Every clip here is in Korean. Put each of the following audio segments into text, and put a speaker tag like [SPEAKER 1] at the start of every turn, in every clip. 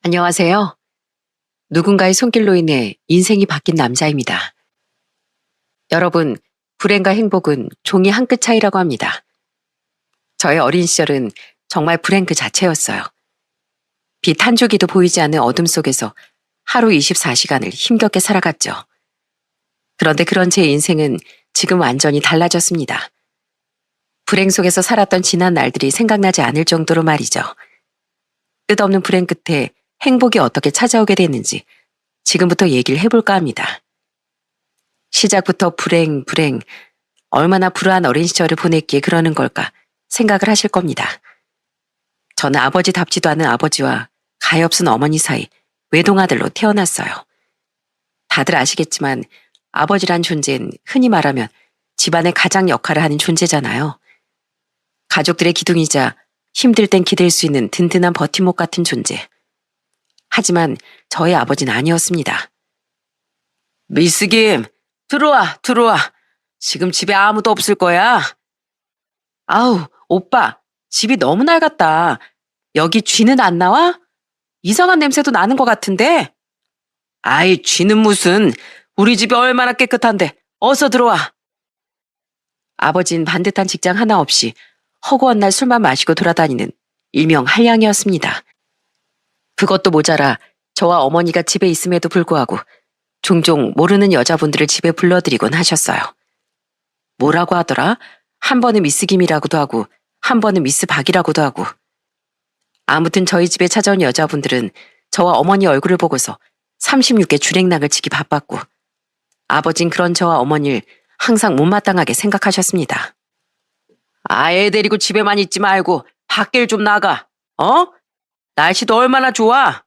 [SPEAKER 1] 안녕하세요. 누군가의 손길로 인해 인생이 바뀐 남자입니다. 여러분, 불행과 행복은 종이 한 끗 차이라고 합니다. 저의 어린 시절은 정말 불행 그 자체였어요. 빛 한 조기도 보이지 않는 어둠 속에서 하루 24시간을 힘겹게 살아갔죠. 그런데 그런 제 인생은 지금 완전히 달라졌습니다. 불행 속에서 살았던 지난 날들이 생각나지 않을 정도로 말이죠. 끝없는 불행 끝에 행복이 어떻게 찾아오게 됐는지 지금부터 얘기를 해볼까 합니다. 시작부터 불행, 얼마나 불우한 어린 시절을 보냈기에 그러는 걸까 생각을 하실 겁니다. 저는 아버지답지도 않은 아버지와 가엾은 어머니 사이 외동아들로 태어났어요. 다들 아시겠지만 아버지란 존재는 흔히 말하면 집안의 가장 역할을 하는 존재잖아요. 가족들의 기둥이자 힘들 땐 기댈 수 있는 든든한 버팀목 같은 존재. 하지만 저의 아버지는 아니었습니다. 미스 김, 들어와. 지금 집에 아무도 없을 거야. 아우, 오빠, 집이 너무 낡았다. 여기 쥐는 안 나와? 이상한 냄새도 나는 것 같은데? 아이, 쥐는 무슨. 우리 집이 얼마나 깨끗한데. 어서 들어와. 아버진 반듯한 직장 하나 없이 허구한 날 술만 마시고 돌아다니는 일명 한량이었습니다. 그것도 모자라 저와 어머니가 집에 있음에도 불구하고 종종 모르는 여자분들을 집에 불러들이곤 하셨어요. 뭐라고 하더라? 한 번은 미스 김이라고도 하고 한 번은 미스 박이라고도 하고. 아무튼 저희 집에 찾아온 여자분들은 저와 어머니 얼굴을 보고서 36개 주랭락을 치기 바빴고 아버진 그런 저와 어머니를 항상 못마땅하게 생각하셨습니다. 애 데리고 집에만 있지 말고 밖을 좀 나가. 날씨도 얼마나 좋아.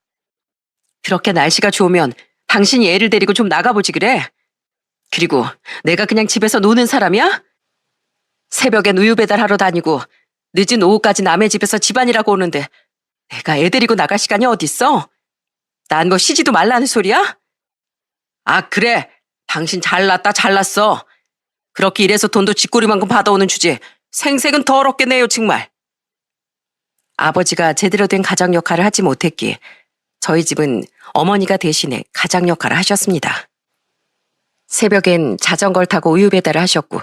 [SPEAKER 1] 그렇게 날씨가 좋으면 당신이 애를 데리고 좀 나가보지 그래. 그리고 내가 그냥 집에서 노는 사람이야? 새벽엔 우유 배달하러 다니고 늦은 오후까지 남의 집에서 집안이라고 오는데 내가 애 데리고 나갈 시간이 어딨어? 난 뭐 쉬지도 말라는 소리야? 아, 그래. 당신 잘났어. 그렇게 일해서 돈도 쥐꼬리만큼 받아오는 주제에 생색은 더럽게 내요 정말. 아버지가 제대로 된 가장 역할을 하지 못했기에 저희 집은 어머니가 대신에 가장 역할을 하셨습니다. 새벽엔 자전거를 타고 우유 배달을 하셨고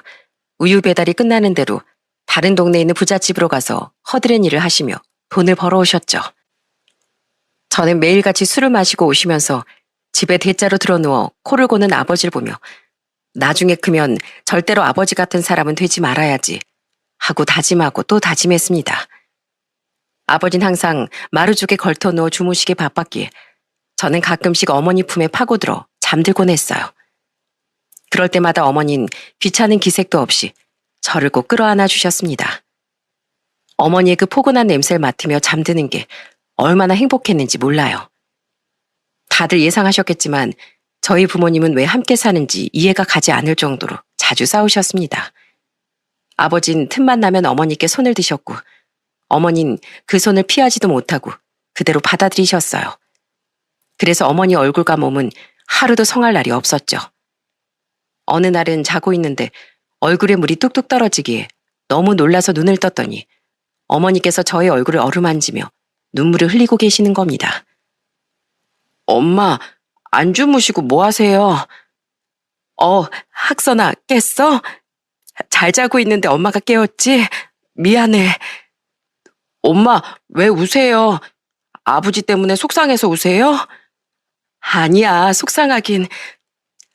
[SPEAKER 1] 우유 배달이 끝나는 대로 다른 동네에 있는 부잣집으로 가서 허드렛 일을 하시며 돈을 벌어오셨죠. 저는 매일같이 술을 마시고 오시면서 집에 대자로 들어누워 코를 고는 아버지를 보며 나중에 크면 절대로 아버지 같은 사람은 되지 말아야지 하고 다짐하고 또 다짐했습니다. 아버진 항상 마루죽에 걸터 누워 주무시기 바빴기에 저는 가끔씩 어머니 품에 파고들어 잠들곤 했어요. 그럴 때마다 어머니는 귀찮은 기색도 없이 저를 꼭 끌어안아 주셨습니다. 어머니의 그 포근한 냄새를 맡으며 잠드는 게 얼마나 행복했는지 몰라요. 다들 예상하셨겠지만 저희 부모님은 왜 함께 사는지 이해가 가지 않을 정도로 자주 싸우셨습니다. 아버진 틈만 나면 어머니께 손을 드셨고 어머닌 그 손을 피하지도 못하고 그대로 받아들이셨어요. 그래서 어머니 얼굴과 몸은 하루도 성할 날이 없었죠. 어느 날은 자고 있는데 얼굴에 물이 뚝뚝 떨어지기에 너무 놀라서 눈을 떴더니 어머니께서 저의 얼굴을 어루만지며 눈물을 흘리고 계시는 겁니다. 엄마, 안 주무시고 뭐 하세요? 학선아, 깼어? 잘 자고 있는데 엄마가 깨웠지? 미안해. 엄마, 왜 우세요? 아버지 때문에 속상해서 우세요? 아니야, 속상하긴.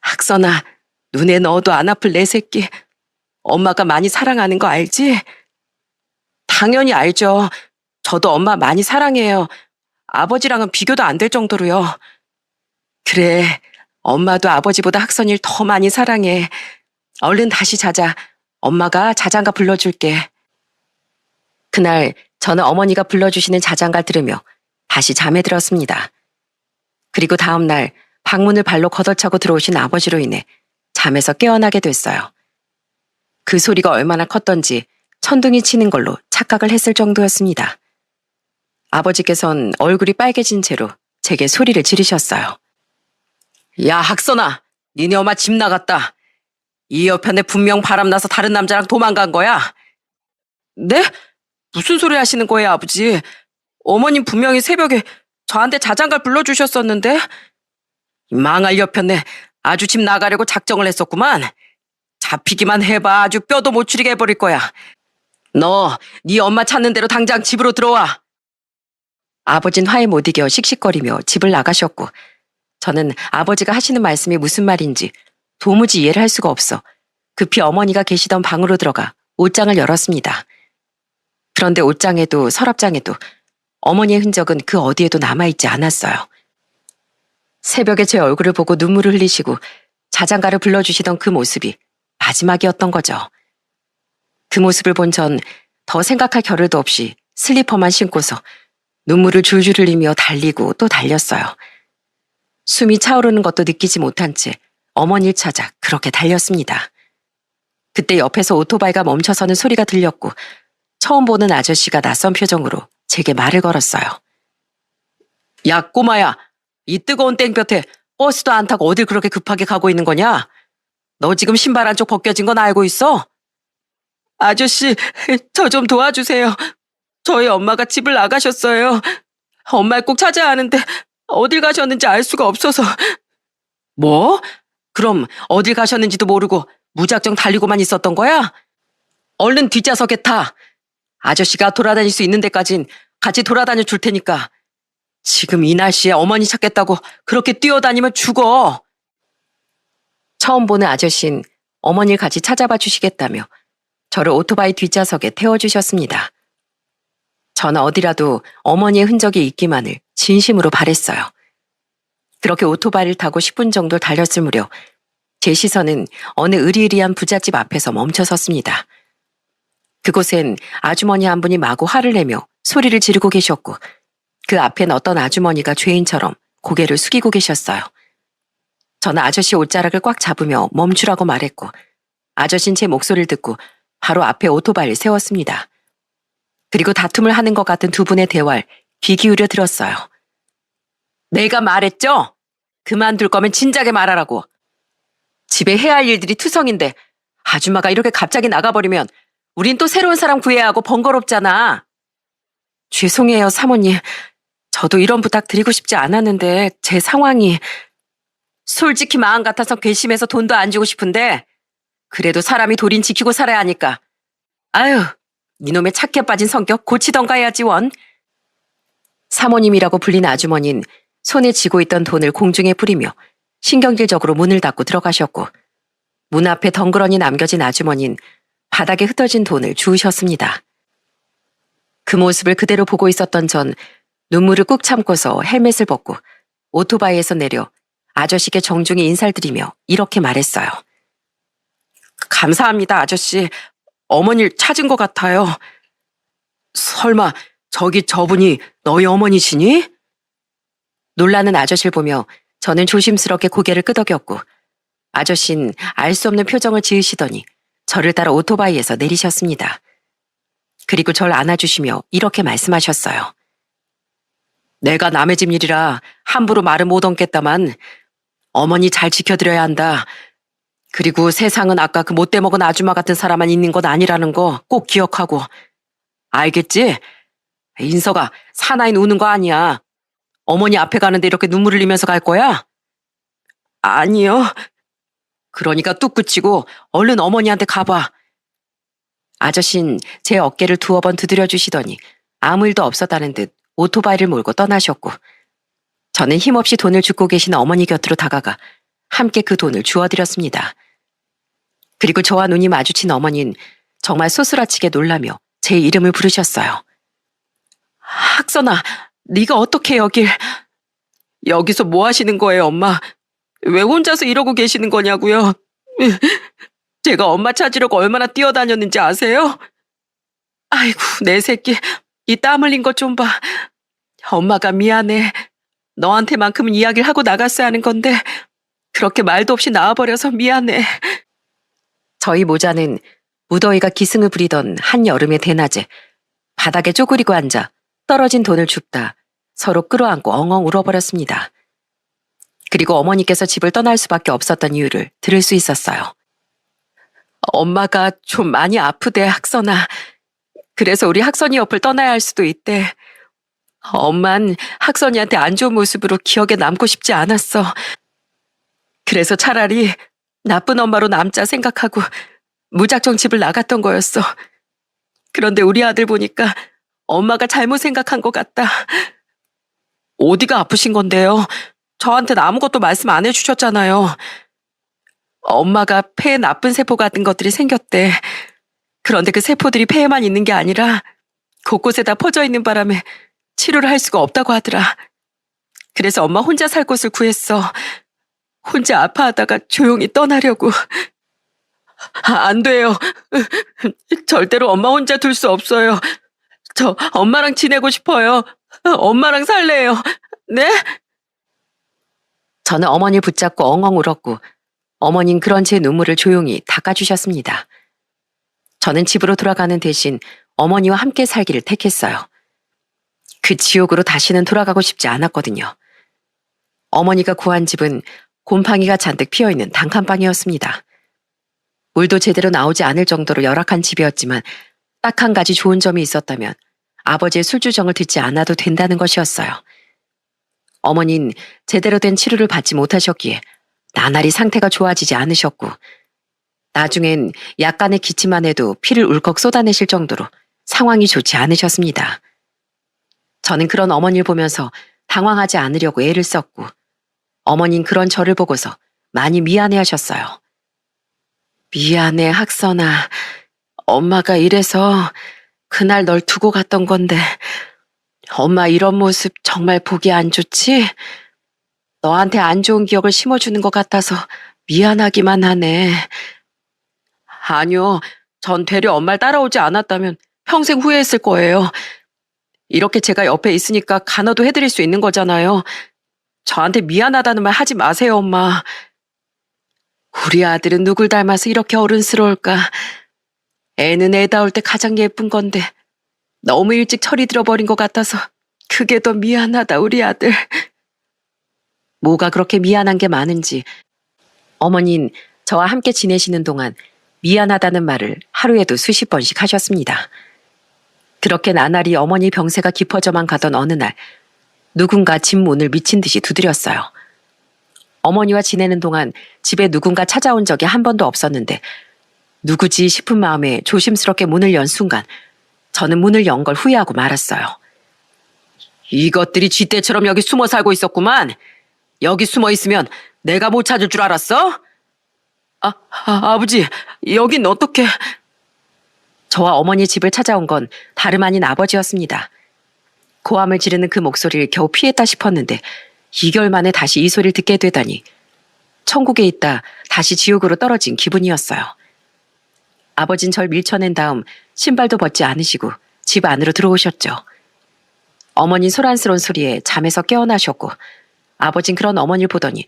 [SPEAKER 1] 학선아, 눈에 넣어도 안 아플 내 새끼. 엄마가 많이 사랑하는 거 알지? 당연히 알죠. 저도 엄마 많이 사랑해요. 아버지랑은 비교도 안 될 정도로요. 그래, 엄마도 아버지보다 학선이를 더 많이 사랑해. 얼른 다시 자자. 엄마가 자장가 불러줄게. 그날 저는 어머니가 불러주시는 자장가 들으며 다시 잠에 들었습니다. 그리고 다음 날 방문을 발로 걷어차고 들어오신 아버지로 인해 잠에서 깨어나게 됐어요. 그 소리가 얼마나 컸던지 천둥이 치는 걸로 착각을 했을 정도였습니다. 아버지께선 얼굴이 빨개진 채로 제게 소리를 지르셨어요. 야, 학선아, 니네 엄마 집 나갔다. 이 여편에 분명 바람나서 다른 남자랑 도망간 거야. 네? 무슨 소리 하시는 거예요, 아버지? 어머님 분명히 새벽에
[SPEAKER 2] 저한테 자장가를 불러주셨었는데. 망할 여편네, 아주 집 나가려고 작정을 했었구만. 잡히기만 해봐 아주 뼈도 못 추리게 해버릴 거야. 너, 네 엄마 찾는 대로 당장 집으로 들어와.
[SPEAKER 1] 아버진 화에 못 이겨 씩씩거리며 집을 나가셨고 저는 아버지가 하시는 말씀이 무슨 말인지 도무지 이해를 할 수가 없어 급히 어머니가 계시던 방으로 들어가 옷장을 열었습니다. 그런데 옷장에도 서랍장에도 어머니의 흔적은 그 어디에도 남아있지 않았어요. 새벽에 제 얼굴을 보고 눈물을 흘리시고 자장가를 불러주시던 그 모습이 마지막이었던 거죠. 그 모습을 본 전 더 생각할 겨를도 없이 슬리퍼만 신고서 눈물을 줄줄 흘리며 달리고 또 달렸어요. 숨이 차오르는 것도 느끼지 못한 채 어머니를 찾아 그렇게 달렸습니다. 그때 옆에서 오토바이가 멈춰서는 소리가 들렸고 처음 보는 아저씨가 낯선 표정으로 제게 말을 걸었어요.
[SPEAKER 2] 야, 꼬마야, 이 뜨거운 땡볕에 버스도 안 타고 어딜 그렇게 급하게 가고 있는 거냐? 너 지금 신발 한쪽 벗겨진 건 알고 있어? 아저씨, 저 좀 도와주세요. 저희 엄마가 집을 나가셨어요. 엄마를 꼭 찾아야 하는데 어딜 가셨는지 알 수가 없어서. 뭐? 그럼 어딜 가셨는지도 모르고 무작정 달리고만 있었던 거야? 얼른 뒷좌석에 타. 아저씨가 돌아다닐 수 있는 데까진 같이 돌아다녀 줄 테니까. 지금 이 날씨에 어머니 찾겠다고 그렇게 뛰어다니면 죽어.
[SPEAKER 1] 처음 보는 아저씨는 어머니를 같이 찾아봐 주시겠다며 저를 오토바이 뒷좌석에 태워주셨습니다. 저는 어디라도 어머니의 흔적이 있기만을 진심으로 바랬어요. 그렇게 오토바이를 타고 10분 정도 달렸을 무렵 제 시선은 어느 으리으리한 부잣집 앞에서 멈춰섰습니다. 그곳엔 아주머니 한 분이 마구 화를 내며 소리를 지르고 계셨고 그 앞엔 어떤 아주머니가 죄인처럼 고개를 숙이고 계셨어요. 저는 아저씨 옷자락을 꽉 잡으며 멈추라고 말했고 아저씨는 제 목소리를 듣고 바로 앞에 오토바이를 세웠습니다. 그리고 다툼을 하는 것 같은 두 분의 대화를 귀 기울여 들었어요.
[SPEAKER 2] 내가 말했죠? 그만둘 거면 진작에 말하라고. 집에 해야 할 일들이 투성인데 아줌마가 이렇게 갑자기 나가버리면 우린 또 새로운 사람 구해야 하고 번거롭잖아.
[SPEAKER 1] 죄송해요, 사모님. 저도 이런 부탁 드리고 싶지 않았는데 제 상황이...
[SPEAKER 2] 솔직히 마음 같아서 괘씸해서 돈도 안 주고 싶은데 그래도 사람이 도린 지키고 살아야 하니까. 아유, 이놈의 착해 빠진 성격 고치던가 해야지 원.
[SPEAKER 1] 사모님이라고 불린 아주머니는 손에 쥐고 있던 돈을 공중에 뿌리며 신경질적으로 문을 닫고 들어가셨고 문 앞에 덩그러니 남겨진 아주머니는 바닥에 흩어진 돈을 주우셨습니다. 그 모습을 그대로 보고 있었던 전 눈물을 꾹 참고서 헬멧을 벗고 오토바이에서 내려 아저씨께 정중히 인사를 드리며 이렇게 말했어요.
[SPEAKER 2] 감사합니다, 아저씨. 어머니를 찾은 것 같아요. 설마 저기 저분이 너희 어머니시니?
[SPEAKER 1] 놀라는 아저씨를 보며 저는 조심스럽게 고개를 끄덕였고 아저씨는 알 수 없는 표정을 지으시더니 저를 따라 오토바이에서 내리셨습니다. 그리고 절 안아주시며 이렇게 말씀하셨어요.
[SPEAKER 2] 내가 남의 집 일이라 함부로 말을 못 얹겠다만 어머니 잘 지켜드려야 한다. 그리고 세상은 아까 그 못돼 먹은 아줌마 같은 사람만 있는 건 아니라는 거 꼭 기억하고. 알겠지? 인서가 사나이 우는 거 아니야. 어머니 앞에 가는데 이렇게 눈물 흘리면서 갈 거야? 아니요. 그러니까 뚝 그치고 얼른 어머니한테 가봐.
[SPEAKER 1] 아저씨는 제 어깨를 두어 번 두드려 주시더니 아무 일도 없었다는 듯 오토바이를 몰고 떠나셨고 저는 힘없이 돈을 줍고 계신 어머니 곁으로 다가가 함께 그 돈을 주워드렸습니다. 그리고 저와 눈이 마주친 어머니는 정말 소스라치게 놀라며 제 이름을 부르셨어요.
[SPEAKER 2] 학선아, 네가 어떻게 여길... 여기서 뭐 하시는 거예요, 엄마? 왜 혼자서 이러고 계시는 거냐고요? 제가 엄마 찾으려고 얼마나 뛰어다녔는지 아세요? 아이고, 내 새끼, 이 땀 흘린 것 좀 봐. 엄마가 미안해. 너한테만큼은 이야기를 하고 나갔어야 하는 건데 그렇게 말도 없이 나와버려서 미안해.
[SPEAKER 1] 저희 모자는 무더위가 기승을 부리던 한여름의 대낮에 바닥에 쪼그리고 앉아 떨어진 돈을 줍다 서로 끌어안고 엉엉 울어버렸습니다. 그리고 어머니께서 집을 떠날 수밖에 없었던 이유를 들을 수 있었어요.
[SPEAKER 2] 엄마가 좀 많이 아프대, 학선아. 그래서 우리 학선이 옆을 떠나야 할 수도 있대. 엄만 학선이한테 안 좋은 모습으로 기억에 남고 싶지 않았어. 그래서 차라리 나쁜 엄마로 남자 생각하고 무작정 집을 나갔던 거였어. 그런데 우리 아들 보니까 엄마가 잘못 생각한 것 같다. 어디가 아프신 건데요? 저한테는 아무것도 말씀 안 해주셨잖아요. 엄마가 폐에 나쁜 세포 같은 것들이 생겼대. 그런데 그 세포들이 폐에만 있는 게 아니라 곳곳에 다 퍼져 있는 바람에 치료를 할 수가 없다고 하더라. 그래서 엄마 혼자 살 곳을 구했어. 혼자 아파하다가 조용히 떠나려고. 안 돼요. 절대로 엄마 혼자 둘 수 없어요. 저 엄마랑 지내고 싶어요. 엄마랑 살래요. 네?
[SPEAKER 1] 저는 어머니를 붙잡고 엉엉 울었고 어머니는 그런 제 눈물을 조용히 닦아주셨습니다. 저는 집으로 돌아가는 대신 어머니와 함께 살기를 택했어요. 그 지옥으로 다시는 돌아가고 싶지 않았거든요. 어머니가 구한 집은 곰팡이가 잔뜩 피어있는 단칸방이었습니다. 물도 제대로 나오지 않을 정도로 열악한 집이었지만 딱 한 가지 좋은 점이 있었다면 아버지의 술주정을 듣지 않아도 된다는 것이었어요. 어머니는 제대로 된 치료를 받지 못하셨기에 나날이 상태가 좋아지지 않으셨고 나중엔 약간의 기침만 해도 피를 울컥 쏟아내실 정도로 상황이 좋지 않으셨습니다. 저는 그런 어머니를 보면서 당황하지 않으려고 애를 썼고 어머니는 그런 저를 보고서 많이 미안해하셨어요. 미안해 학선아. 엄마가 이래서 그날 널 두고 갔던 건데 엄마 이런 모습 정말 보기 안 좋지? 너한테 안 좋은 기억을 심어주는 것 같아서 미안하기만 하네.
[SPEAKER 2] 아니요. 전 되려 엄마를 따라오지 않았다면 평생 후회했을 거예요. 이렇게 제가 옆에 있으니까 간호도 해드릴 수 있는 거잖아요. 저한테 미안하다는 말 하지 마세요, 엄마. 우리 아들은 누굴 닮아서 이렇게 어른스러울까? 애는 애다울 때 가장 예쁜 건데 너무 일찍 철이 들어버린 것 같아서 그게 더 미안하다, 우리 아들.
[SPEAKER 1] 뭐가 그렇게 미안한 게 많은지 어머니는 저와 함께 지내시는 동안 미안하다는 말을 하루에도 수십 번씩 하셨습니다. 그렇게 나날이 어머니 병세가 깊어져만 가던 어느 날 누군가 집 문을 미친 듯이 두드렸어요. 어머니와 지내는 동안 집에 누군가 찾아온 적이 한 번도 없었는데 누구지 싶은 마음에 조심스럽게 문을 연 순간 저는 문을 연 걸 후회하고 말았어요.
[SPEAKER 2] 이것들이 쥐떼처럼 여기 숨어 살고 있었구만. 여기 숨어 있으면 내가 못 찾을 줄 알았어? 아버지, 여긴 어떻게...
[SPEAKER 1] 저와 어머니 집을 찾아온 건 다름 아닌 아버지였습니다. 고함을 지르는 그 목소리를 겨우 피했다 싶었는데 2개월 만에 다시 이 소리를 듣게 되다니 천국에 있다 다시 지옥으로 떨어진 기분이었어요. 아버진 절 밀쳐낸 다음 신발도 벗지 않으시고 집 안으로 들어오셨죠. 어머니 소란스러운 소리에 잠에서 깨어나셨고 아버진 그런 어머니를 보더니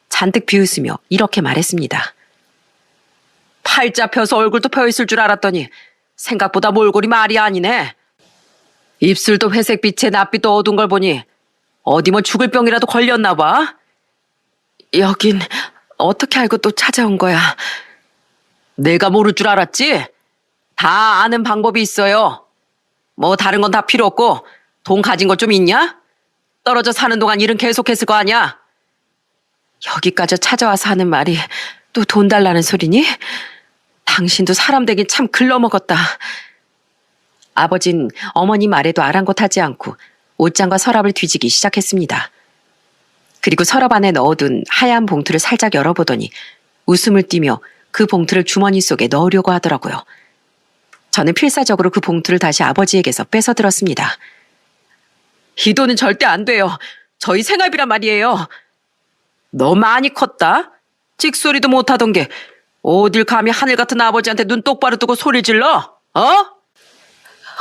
[SPEAKER 1] 잔뜩 비웃으며 이렇게 말했습니다.
[SPEAKER 2] 팔자 펴서 얼굴도 펴 있을 줄 알았더니 생각보다 몰골이 말이 아니네. 입술도 회색빛에 낯빛도 어두운 걸 보니 어디 뭐 죽을 병이라도 걸렸나 봐.
[SPEAKER 1] 여긴 어떻게 알고 또 찾아온 거야?
[SPEAKER 2] 내가 모를 줄 알았지? 다 아는 방법이 있어요. 뭐 다른 건 다 필요 없고 돈 가진 거 좀 있냐? 떨어져 사는 동안 일은 계속했을 거 아니야?
[SPEAKER 1] 여기까지 찾아와서 하는 말이 또 돈 달라는 소리니? 당신도 사람 되긴 참 글러먹었다. 아버진 어머니 말에도 아랑곳하지 않고 옷장과 서랍을 뒤지기 시작했습니다. 그리고 서랍 안에 넣어둔 하얀 봉투를 살짝 열어보더니 웃음을 띠며 그 봉투를 주머니 속에 넣으려고 하더라고요. 저는 필사적으로 그 봉투를 다시 아버지에게서 뺏어 들었습니다.
[SPEAKER 2] 이 돈은 절대 안 돼요. 저희 생활비란 말이에요. 너 많이 컸다. 찍소리도 못하던 게 어딜 감히 하늘 같은 아버지한테 눈 똑바로 뜨고 소리 질러?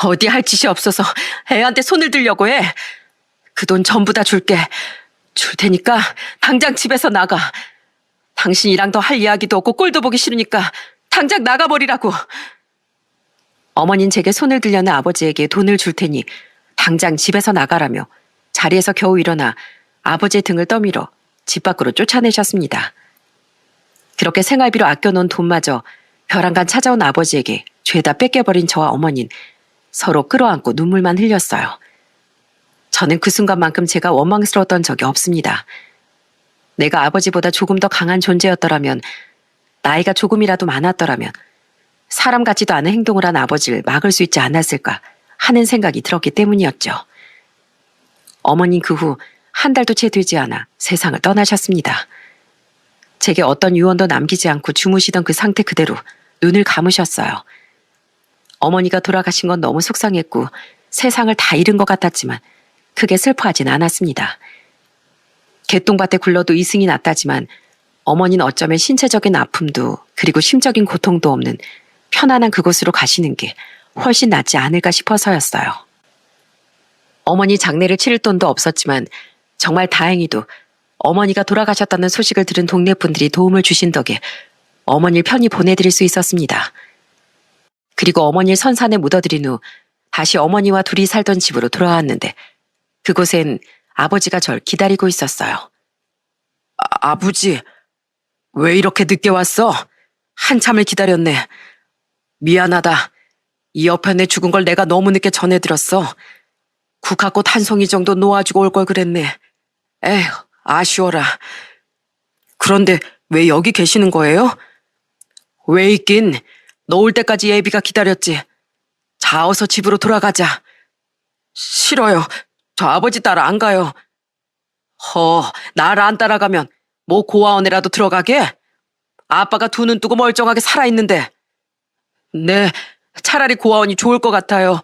[SPEAKER 2] 어디 할 짓이 없어서 애한테 손을 들려고 해. 그 돈 전부 다 줄게. 줄 테니까 당장 집에서 나가. 당신이랑 더 할 이야기도 없고 꼴도 보기 싫으니까 당장 나가버리라고.
[SPEAKER 1] 어머니는 제게 손을 들려는 아버지에게 돈을 줄 테니 당장 집에서 나가라며 자리에서 겨우 일어나 아버지의 등을 떠밀어 집 밖으로 쫓아내셨습니다. 그렇게 생활비로 아껴놓은 돈마저 벼랑간 찾아온 아버지에게 죄다 뺏겨버린 저와 어머니는 서로 끌어안고 눈물만 흘렸어요. 저는 그 순간만큼 제가 원망스러웠던 적이 없습니다. 내가 아버지보다 조금 더 강한 존재였더라면, 나이가 조금이라도 많았더라면, 사람 같지도 않은 행동을 한 아버지를 막을 수 있지 않았을까 하는 생각이 들었기 때문이었죠. 어머님 그 후 한 달도 채 되지 않아 세상을 떠나셨습니다. 제게 어떤 유언도 남기지 않고 주무시던 그 상태 그대로 눈을 감으셨어요. 어머니가 돌아가신 건 너무 속상했고 세상을 다 잃은 것 같았지만 크게 슬퍼하진 않았습니다. 개똥밭에 굴러도 이승이 났다지만 어머니는 어쩌면 신체적인 아픔도 그리고 심적인 고통도 없는 편안한 그곳으로 가시는 게 훨씬 낫지 않을까 싶어서였어요. 어머니 장례를 치를 돈도 없었지만 정말 다행히도 어머니가 돌아가셨다는 소식을 들은 동네 분들이 도움을 주신 덕에 어머니를 편히 보내드릴 수 있었습니다. 그리고 어머니를 선산에 묻어드린 후 다시 어머니와 둘이 살던 집으로 돌아왔는데 그곳엔 아버지가 절 기다리고 있었어요.
[SPEAKER 2] 아버지, 왜 이렇게 늦게 왔어? 한참을 기다렸네. 미안하다. 이 여편네 죽은 걸 내가 너무 늦게 전해들었어. 국화꽃 한 송이 정도 놓아주고 올 걸 그랬네. 에휴, 아쉬워라. 그런데 왜 여기 계시는 거예요? 왜 있긴? 너 올 때까지 예비가 기다렸지. 자, 어서 집으로 돌아가자. 싫어요. 저 아버지 따라 안 가요. 나를 안 따라가면 뭐 고아원에라도 들어가게? 아빠가 두 눈 뜨고 멀쩡하게 살아있는데. 네, 차라리 고아원이 좋을 것 같아요.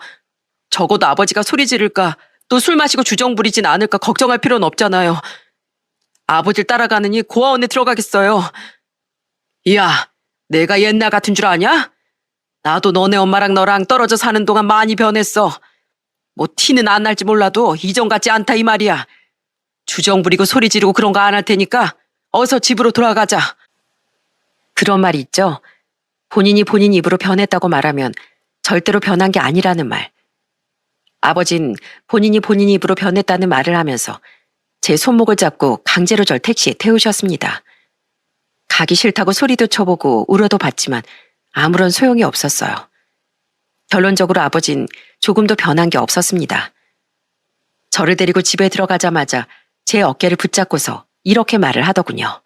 [SPEAKER 2] 적어도 아버지가 소리 지를까 또 술 마시고 주정 부리진 않을까 걱정할 필요는 없잖아요. 아버지를 따라가느니 고아원에 들어가겠어요. 야, 내가 옛날 같은 줄 아냐? 나도 너네 엄마랑 너랑 떨어져 사는 동안 많이 변했어. 뭐 티는 안 날지 몰라도 이전 같지 않다 이 말이야. 주정 부리고 소리 지르고 그런 거 안 할 테니까 어서 집으로 돌아가자.
[SPEAKER 1] 그런 말이 있죠. 본인이 본인 입으로 변했다고 말하면 절대로 변한 게 아니라는 말. 아버진 본인이 본인 입으로 변했다는 말을 하면서 제 손목을 잡고 강제로 절 택시에 태우셨습니다. 가기 싫다고 소리도 쳐보고 울어도 봤지만 아무런 소용이 없었어요. 결론적으로 아버진 조금도 변한 게 없었습니다. 저를 데리고 집에 들어가자마자 제 어깨를 붙잡고서 이렇게 말을 하더군요.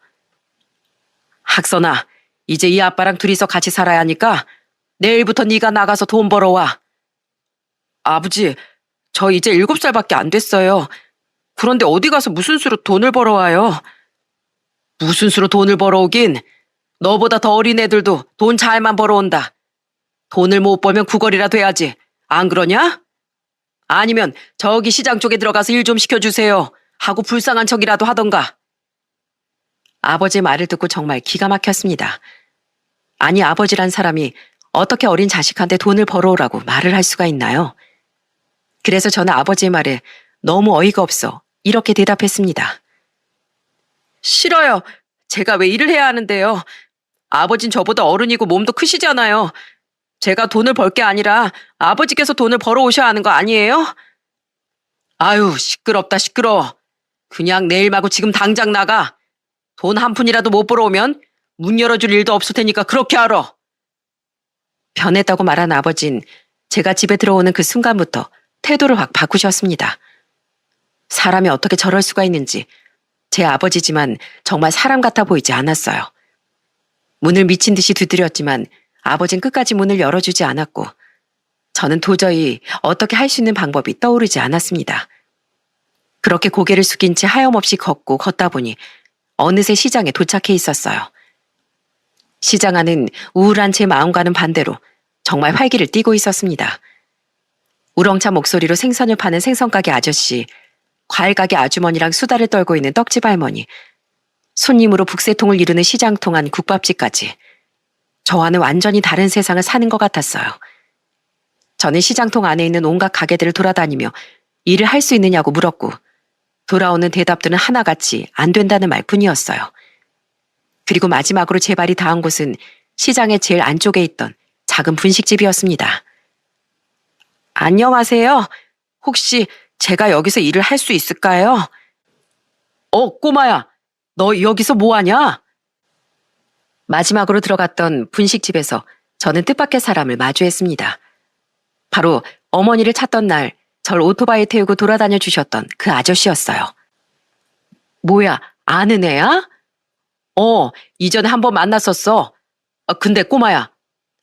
[SPEAKER 1] 학선아, 이제 이 아빠랑 둘이서 같이 살아야 하니까 내일부터 네가 나가서 돈 벌어와.
[SPEAKER 2] 아버지, 저 이제 7살밖에 안 됐어요. 그런데 어디 가서 무슨 수로 돈을 벌어와요? 무슨 수로 돈을 벌어오긴? 너보다 더 어린 애들도 돈 잘만 벌어온다. 돈을 못 벌면 구걸이라도 해야지. 안 그러냐? 아니면 저기 시장 쪽에 들어가서 일 좀 시켜주세요 하고 불쌍한 척이라도 하던가.
[SPEAKER 1] 아버지의 말을 듣고 정말 기가 막혔습니다. 아니, 아버지란 사람이 어떻게 어린 자식한테 돈을 벌어오라고 말을 할 수가 있나요? 그래서 저는 아버지의 말에 너무 어이가 없어 이렇게 대답했습니다.
[SPEAKER 2] 싫어요. 제가 왜 일을 해야 하는데요. 아버진 저보다 어른이고 몸도 크시잖아요. 제가 돈을 벌 게 아니라 아버지께서 돈을 벌어오셔야 하는 거 아니에요? 아유, 시끄럽다 시끄러워. 그냥 내일 말고 지금 당장 나가. 돈 한 푼이라도 못 벌어오면 문 열어줄 일도 없을 테니까 그렇게 알아.
[SPEAKER 1] 변했다고 말한 아버진 제가 집에 들어오는 그 순간부터 태도를 확 바꾸셨습니다. 사람이 어떻게 저럴 수가 있는지 제 아버지지만 정말 사람 같아 보이지 않았어요. 문을 미친 듯이 두드렸지만 아버진 끝까지 문을 열어주지 않았고 저는 도저히 어떻게 할 수 있는 방법이 떠오르지 않았습니다. 그렇게 고개를 숙인 채 하염없이 걷다 보니 어느새 시장에 도착해 있었어요. 시장 안은 우울한 제 마음과는 반대로 정말 활기를 띠고 있었습니다. 우렁찬 목소리로 생선을 파는 생선가게 아저씨, 과일가게 아주머니랑 수다를 떨고 있는 떡집 할머니, 손님으로 북새통을 이루는 시장통 안 국밥집까지 저와는 완전히 다른 세상을 사는 것 같았어요. 저는 시장통 안에 있는 온갖 가게들을 돌아다니며 일을 할 수 있느냐고 물었고 돌아오는 대답들은 하나같이 안 된다는 말뿐이었어요. 그리고 마지막으로 제 발이 닿은 곳은 시장의 제일 안쪽에 있던 작은 분식집이었습니다. 안녕하세요. 혹시 제가 여기서 일을 할 수 있을까요?
[SPEAKER 2] 꼬마야, 너 여기서 뭐하냐?
[SPEAKER 1] 마지막으로 들어갔던 분식집에서 저는 뜻밖의 사람을 마주했습니다. 바로 어머니를 찾던 날 절 오토바이 태우고 돌아다녀 주셨던 그 아저씨였어요. 뭐야, 아는 애야?
[SPEAKER 2] 이전에 한번 만났었어. 근데 꼬마야,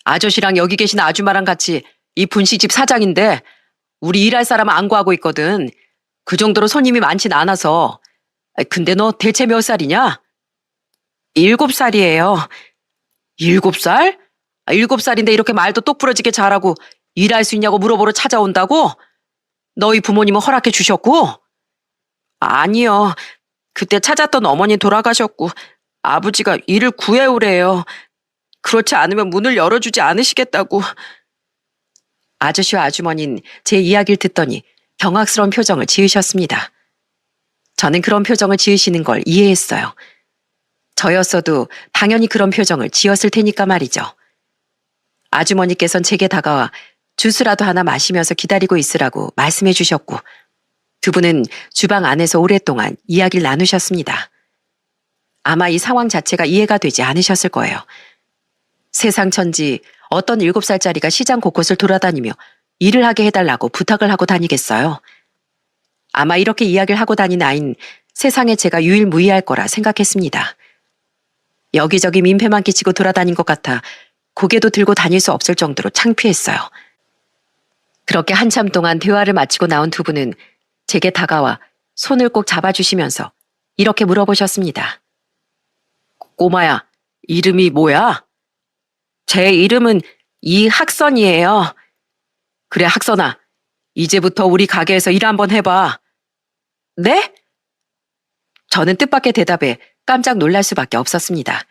[SPEAKER 2] 아저씨랑 여기 계신 아줌마랑 같이 이 분식집 사장인데 우리 일할 사람 안 구하고 있거든. 그 정도로 손님이 많진 않아서. 근데 너 대체 몇 살이냐?
[SPEAKER 1] 7살이에요.
[SPEAKER 2] 7살? 7살인데 이렇게 말도 똑부러지게 잘하고 일할 수 있냐고 물어보러 찾아온다고? 너희 부모님은 허락해 주셨고?
[SPEAKER 1] 아니요. 그때 찾았던 어머니 돌아가셨고 아버지가 일을 구해오래요. 그렇지 않으면 문을 열어주지 않으시겠다고. 아저씨와 아주머니는 제 이야기를 듣더니 경악스러운 표정을 지으셨습니다. 저는 그런 표정을 지으시는 걸 이해했어요. 저였어도 당연히 그런 표정을 지었을 테니까 말이죠. 아주머니께선 제게 다가와 주스라도 하나 마시면서 기다리고 있으라고 말씀해 주셨고 두 분은 주방 안에서 오랫동안 이야기를 나누셨습니다. 아마 이 상황 자체가 이해가 되지 않으셨을 거예요. 세상 천지 어떤 7살짜리가 시장 곳곳을 돌아다니며 일을 하게 해달라고 부탁을 하고 다니겠어요. 아마 이렇게 이야기를 하고 다닌 아이는 세상에 제가 유일무이할 거라 생각했습니다. 여기저기 민폐만 끼치고 돌아다닌 것 같아 고개도 들고 다닐 수 없을 정도로 창피했어요. 그렇게 한참 동안 대화를 마치고 나온 두 분은 제게 다가와 손을 꼭 잡아주시면서 이렇게 물어보셨습니다.
[SPEAKER 2] 꼬마야, 이름이 뭐야?
[SPEAKER 1] 제 이름은 이학선이에요.
[SPEAKER 2] 그래, 학선아. 이제부터 우리 가게에서 일 한번 해봐.
[SPEAKER 1] 네? 저는 뜻밖의 대답에 깜짝 놀랄 수밖에 없었습니다.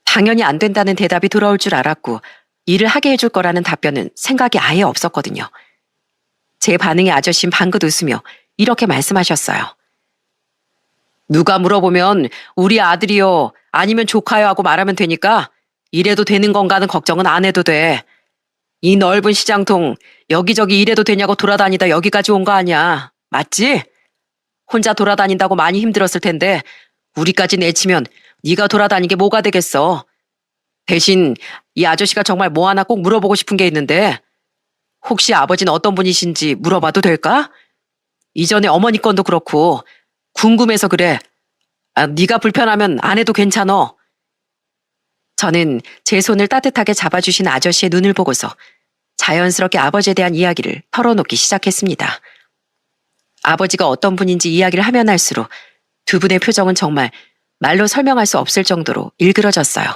[SPEAKER 1] 당연히 안 된다는 대답이 돌아올 줄 알았고 일을 하게 해줄 거라는 답변은 생각이 아예 없었거든요. 제 반응에 아저씨는 방긋 웃으며 이렇게 말씀하셨어요.
[SPEAKER 2] 누가 물어보면 우리 아들이요 아니면 조카요 하고 말하면 되니까 이래도 되는 건가는 걱정은 안 해도 돼. 이 넓은 시장통 여기저기 이래도 되냐고 돌아다니다 여기까지 온 거 아니야. 맞지? 혼자 돌아다닌다고 많이 힘들었을 텐데 우리까지 내치면 네가 돌아다니게 뭐가 되겠어. 대신 이 아저씨가 정말 뭐 하나 꼭 물어보고 싶은 게 있는데 혹시 아버지는 어떤 분이신지 물어봐도 될까? 이전에 어머니 건도 그렇고 궁금해서 그래. 네가 불편하면 안 해도 괜찮어.
[SPEAKER 1] 저는 제 손을 따뜻하게 잡아주신 아저씨의 눈을 보고서 자연스럽게 아버지에 대한 이야기를 털어놓기 시작했습니다. 아버지가 어떤 분인지 이야기를 하면 할수록 두 분의 표정은 정말 말로 설명할 수 없을 정도로 일그러졌어요.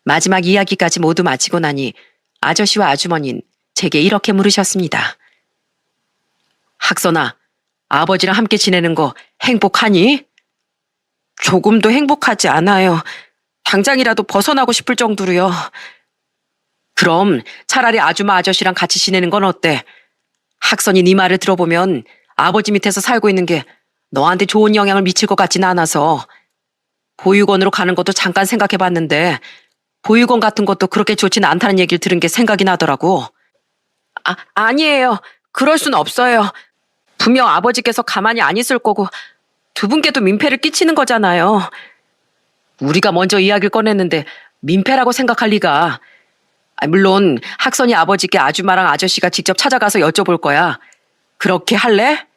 [SPEAKER 1] 마지막 이야기까지 모두 마치고 나니 아저씨와 아주머니는 제게 이렇게 물으셨습니다.
[SPEAKER 2] 학선아, 아버지랑 함께 지내는 거 행복하니?
[SPEAKER 1] 조금도 행복하지 않아요. 당장이라도 벗어나고 싶을 정도로요.
[SPEAKER 2] 그럼 차라리 아줌마 아저씨랑 같이 지내는 건 어때? 학선이 네 말을 들어보면 아버지 밑에서 살고 있는 게 너한테 좋은 영향을 미칠 것 같지는 않아서 보육원으로 가는 것도 잠깐 생각해봤는데 보육원 같은 것도 그렇게 좋지는 않다는 얘기를 들은 게 생각이 나더라고.
[SPEAKER 1] 아니에요. 그럴 순 없어요. 분명 아버지께서 가만히 안 있을 거고 두 분께도 민폐를 끼치는 거잖아요.
[SPEAKER 2] 우리가 먼저 이야기를 꺼냈는데 민폐라고 생각할 리가. 물론 학선이 아버지께 아줌마랑 아저씨가 직접 찾아가서 여쭤볼 거야. 그렇게 할래?